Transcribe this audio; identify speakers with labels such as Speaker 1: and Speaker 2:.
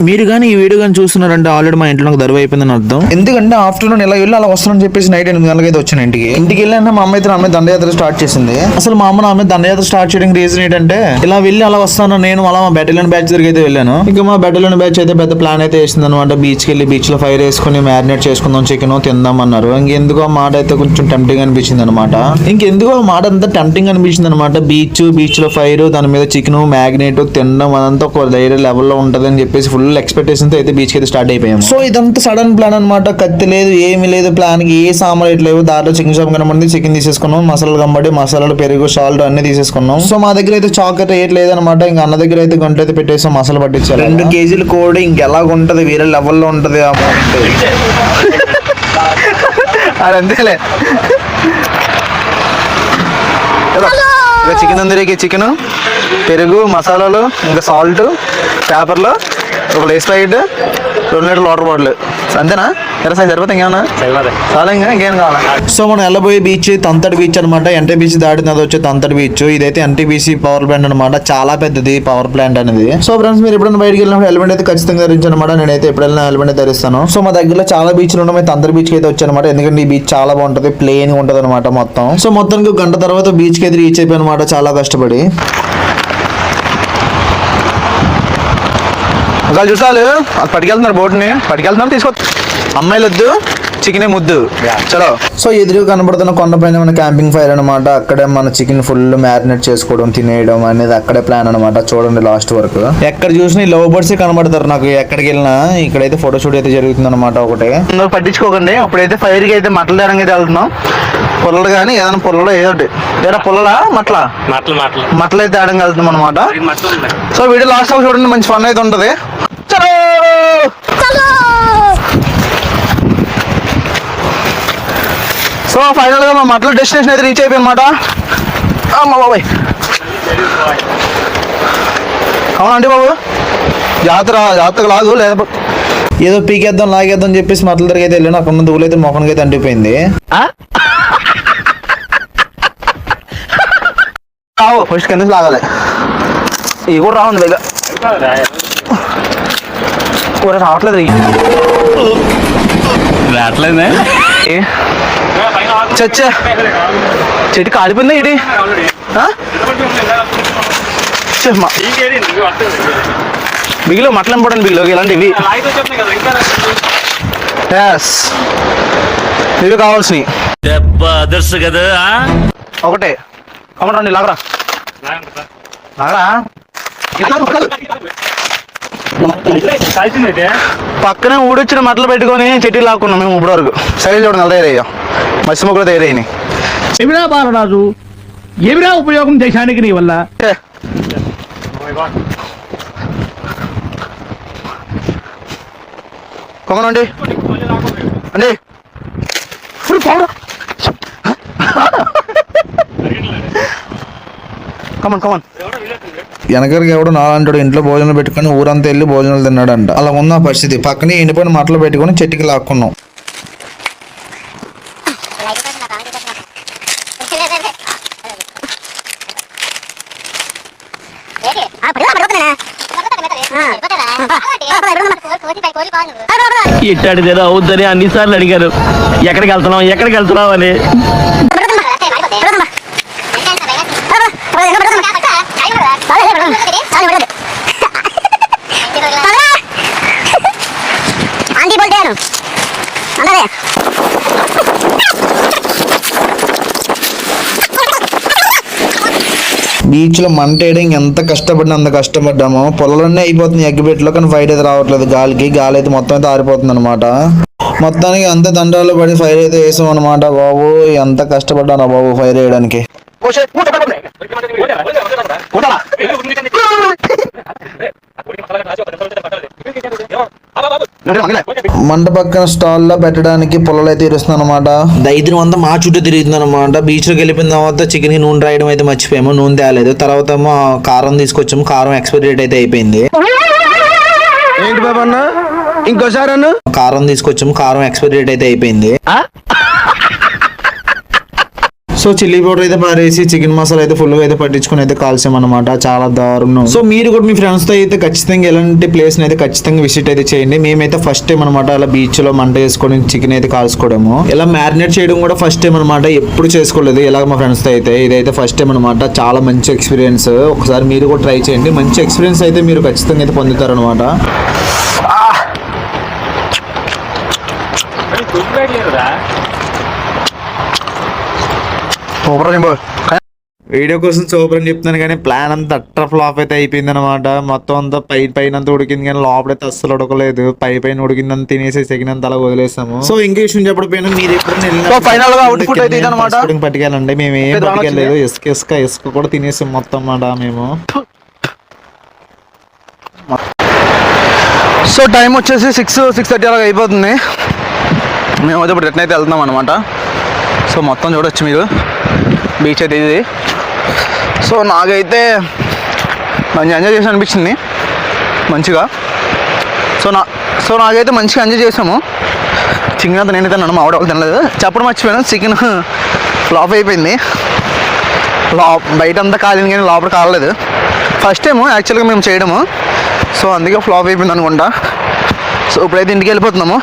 Speaker 1: మీరు కానీ ఈ వీడియో కానీ చూస్తున్నారంటే ఆల్రెడీ మా ఇంట్లో నాకు దరువు అయిపోయిందని అర్థం. ఎందుకంటే ఆఫ్టర్నూన్ ఇలా వెళ్ళి అలా వస్తానని చెప్పేసి నైట్ 8 గంటలకు అయితే వచ్చాను ఇంటికి వెళ్ళినా మా అమ్మ అయితే నా మీద దండయాత్ర స్టార్ట్ చేసింది. అసలు మా అమ్మ నా మీద దండయాత్ర స్టార్ట్ చేయడానికి రీజన్ ఏంటంటే ఇలా వెళ్ళి అలా వస్తాను నేను అలా మా బెటాలియన్ బ్యాచ్ దగ్గరికి అయితే వెళ్ళాను. ఇంకా మా బెటాలియన్ బ్యాచ్ అయితే పెద్ద ప్లాన్ అయితే వేసింది అనమాట. బీచ్కి వెళ్ళి బీచ్ లో ఫైర్ వేసుకుని మ్యారినేట్ చేసుకుందాం, చికెన్ తిందాం అన్నారు. ఇంకెందుకో ఆ మాట అయితే కొంచెం టెంప్టింగ్ అనిపించింది అనమాట. ఇంకెందుకో ఆ మాట అంతా టెంప్టింగ్ అనిపించింది అనమాట. బీచ్ లో ఫైర్, దాని మీద చికెన్ మ్యాగ్నేట్ తినడం అదంతా ఒక వేరే లెవెల్లో ఉంటది అని చెప్పేసి ఫుల్ ఎక్స్పెక్టేషన్ తో అయితే బీచ్ కి అయితే స్టార్ట్ అయిపోయాము. సో ఇదంతా సడన్ ప్లాన్ అనమాట. కత్తి లేదు, ఏమి లేదు, ప్లాన్ కి ఏ సామాన్లు లేవు. దాంట్లో చికెన్ షాప్ కనబడింది, చికెన్ తీసేసుకున్నాం. మసాలాలు కనబడి మసాలాలు, పెరుగు, సాల్ట్ అన్ని తీసేసుకున్నాం. సో మా దగ్గర అయితే చాక్లెట్ ఏట్ లేదనమాట. ఇంకా అన్న దగ్గర అయితే గంట అయితే పెట్టేసాం, మసాలా పట్టించారు. 2 కేజీలు కోడి ఇంకెలాగ ఉంటది, వేరే లెవెల్లో ఉంటది ఆ అమౌంట్. అదంతేలే. చికెన్ అందరికి చికెన్, పెరుగు, మసాలాలు, ఇంకా సాల్ట్, పేపర్లు, ఒక లేస్ ప్యాకెట్, 2 లీటర్ల వాటర్ బాటిల్. అంతేనా? సరిపోతే ఇంకేమన్నా చాలా ఇంకేం కావాలి. సో మనం వెళ్ళబోయే బీచ్ తంతడి బీచ్ అనమాట. ఎన్టీపీసీ దాటిన అది వచ్చే తంతడి బీచ్. ఇదైతే ఎన్టీపీసీ పవర్ ప్లాంట్ అనమాట. చాలా పెద్దది పవర్ ప్లాంట్ అనేది. సో ఫ్రెండ్స్, మీరు ఎప్పుడైనా బయటకి వెళ్ళినప్పుడు హెల్మెట్ అయితే ఖచ్చితంగా ధరించనమాట. నేనైతే ఎప్పుడైనా హెల్మెట్ ధరిస్తాను. సో మా దగ్గరలో చాలా బీచ్లు ఉన్నాయి. తంతడి బీచ్ కి అయితే వచ్చానమాట. ఎందుకంటే ఈ బీచ్ చాలా బాగుంటది, ప్లేన్ గా ఉంటది అనమాట మొత్తం. సో మొత్తానికి గంట తర్వాత బీచ్ కి అయితే రీచ్ అయిపోయి అనమాట, చాలా కష్టపడి. ఒకళ్ళు చూసాలు అది పట్టుకెళ్తున్నారు, బోట్ని పట్టుకెళ్తున్నారు, తీసుకో. అమ్మాయిలు వద్దు, చికెన్ ముద్దు, చలో. సో ఎదురుగా కనబడుతున్న కొండపైన మన క్యాంపింగ్ ఫైర్ అనమాట. అక్కడే మన చికెన్ ఫుల్ మ్యారినేట్ చేసుకోవడం, తినేయడం అనేది అక్కడే ప్లాన్ అనమాట. చూడండి లాస్ట్ వరకు. ఎక్కడ చూసినా లవ్ బర్డ్స్ కనబడతారు నాకు. ఎక్కడికి వెళ్ళినా ఇక్కడైతే ఫోటో షూట్ అయితే జరుగుతుంది అనమాట. ఒకటే పట్టించుకోకండి. అప్పుడైతే ఫైర్ కి అయితే మట్టలు తేడానికి అయితే వెళ్తున్నాం. పుల్లలు కానీ ఏదైనా పుల్లలో ఏదోటి ఏదైనా పుల్లలా మట్టలు అయితే తేడానికి వెళ్తున్నాం అనమాట. సో వీడియో లాస్ట్ చూడండి, మంచి ఫన్ అయితే ఉంటది. సో ఫైనల్ గా మా మట్ల డెస్టినేషన్ అయితే రీచ్ అయిపోయి అనమాట. అమ్మా బాబాయ్, అవునండి బాబు, జాతర లాగు లేదా ఏదో పీకేద్దాం లాగేద్దాం చెప్పేసి మట్ల దగ్గర అయితే వెళ్ళాను. అక్కడ ఉన్న దూలు అయితే మొఖానికి అయితే అంటిపోయింది. ఫస్ట్ కింద లాగాలి. ఇవి కూడా రావుంది పైగా కూర రావట్లేదు. చచ్చా చెట్టు కాలిపోయిందా ఇది? బిగిలో మటలు ఇంపార్టెంట్, బిగిలోకి ఇలాంటివి ఇవి కావాల్సినవి. ఒకటే కమండి, లాగరా లాగరా. పక్కనే ఊడొచ్చిన మట్టలు పెట్టుకొని చెట్టు లాక్కున్నాం మేము ఇప్పుడు వరకు. సైడ్ చూడండి అలా తయారయ్యాం, మత్స్య మొక్కలు తయారయ్యాయి.
Speaker 2: ఏమిరా బాలరాజు, ఏమిరా ఉపయోగం దేశానికి నీ వల్ల?
Speaker 1: కొమ్మనండి అండి, కమన్. వెనకరికి ఎవడు నాలంటాడు ఇంట్లో భోజనం పెట్టుకుని ఊరంతా వెళ్ళి భోజనాలు తిన్నాడంట. అలా ఉన్న పరిస్థితి. పక్కనే ఎండిపోయిన మట్టలు పెట్టుకుని చెట్టుకి లాక్కున్నాం.
Speaker 2: ఇట్టాడిదేదో అవుద్దని అన్నిసార్లు అడిగారు, ఎక్కడికి వెళ్తున్నావు అని.
Speaker 1: బీచ్ లో మంట వేయడానికి ఎంత కష్టపడినా అంత కష్టపడ్డాము. పొలంలోనే అయిపోతుంది ఎగ్గిపెట్లో, కానీ ఫైర్ అయితే రావట్లేదు. గాలి అయితే మొత్తం అయితే ఆరిపోతుంది అనమాట. మొత్తానికి అంత దండాలు పడి ఫైర్ అయితే వేసాం అనమాట. బాబు ఎంత కష్టపడ్డాను బాబు ఫైర్ వేయడానికి. మంట పక్కన స్టాల్ లో పెట్టడానికి పొలాలు అయితే ఇరుస్తుంది అనమాట. దైద్యం అంతా మా చుట్టూ తిరుగుతుంది అనమాట. బీచ్ లోకి వెళ్ళిపోయిన తర్వాత చికెన్ కి నూనె రాయడం అయితే మర్చిపోయాము, నూనె తేలేదు. తర్వాత ఏమో కారం తీసుకొచ్చాము, కారం ఎక్స్పైరీ డేట్ అయితే అయిపోయింది.
Speaker 2: ఏంటి బాబు అన్న, ఇంకోసారి అన్న కారం
Speaker 1: తీసుకొచ్చాము, కారం ఎక్స్పైరీ డేట్ అయితే అయిపోయింది. సో చిల్లీ పౌడర్ అయితే పారేసి చికెన్ మసాలా అయితే ఫుల్ గా అయితే పట్టించుకుని అయితే కాల్చాం అనమాట. చాలా దారుణం. సో మీరు కూడా మీ ఫ్రెండ్స్ తో అయితే ఖచ్చితంగా ఎలాంటి ప్లేస్ అయితే ఖచ్చితంగా విజిట్ అయితే చేయండి. మేమైతే ఫస్ట్ టైం అనమాట అలా బీచ్ లో మంట వేసుకొని చికెన్ అయితే కాల్చుకోవడము, ఇలా మ్యారినేట్ చేయడం కూడా ఫస్ట్ టైం అనమాట. ఎప్పుడు చేసుకోలేదు ఇలా మా ఫ్రెండ్స్ తో అయితే, ఇదైతే ఫస్ట్ టైం అనమాట. చాలా మంచి ఎక్స్పీరియన్స్. ఒకసారి మీరు కూడా ట్రై చేయండి. మంచి ఎక్స్పీరియన్స్ అయితే మీరు ఖచ్చితంగా అయితే పొందుతారు అనమాట. వీడియో కోసం సూపర్ అని చెప్తున్నాను కానీ ప్లాన్ అంతా అట్టర్ ఫ్లాప్ అయితే అయిపోయింది అనమాట. మొత్తం అంతా పైన అంతా ఉడికింది కానీ లోపలైతే అస్సలు ఉడకలేదు. పైన ఉడికిందంతా తినేసి సెకండ్ అలా వదిలేసాము. సో ఇంక విషయం చెప్పకపోయినా మీరు ఎప్పుడు పట్టుకెళ్ళండి. మేము ఏం పట్టుకెళ్ళలేదు. ఇసుక కూడా తినేసాం మొత్తం అన్నమాట మేము.
Speaker 3: సో టైం వచ్చేసి 6:30 అలాగ అయిపోతుంది. మేము అయితే ఇప్పుడు రిటర్న్ అయితే వెళ్తున్నాం అనమాట. సో మొత్తం చూడొచ్చు మీరు బీచ్ అయితే ఇది. సో నాకైతే మంచిగా ఎంజాయ్ చేసి అనిపించింది మంచిగా. సో నాకైతే మంచిగా ఎంజాయ్ చేసాము. చికెన్ అంతా నేను తిన్నాను, మా ఆవిడ వాళ్ళు తినలేదు. చెప్పడం మర్చిపోయాను, చికెన్ ఫ్లాప్ అయిపోయింది. బయట అంతా కాలింది కానీ లోపల కాలలేదు. ఫస్ట్ టైము యాక్చువల్గా మేము చేయడము. సో అందుకే ఫ్లాప్ అయిపోయింది అనుకుంటా. సో ఇప్పుడైతే ఇంటికి వెళ్ళిపోతున్నాము.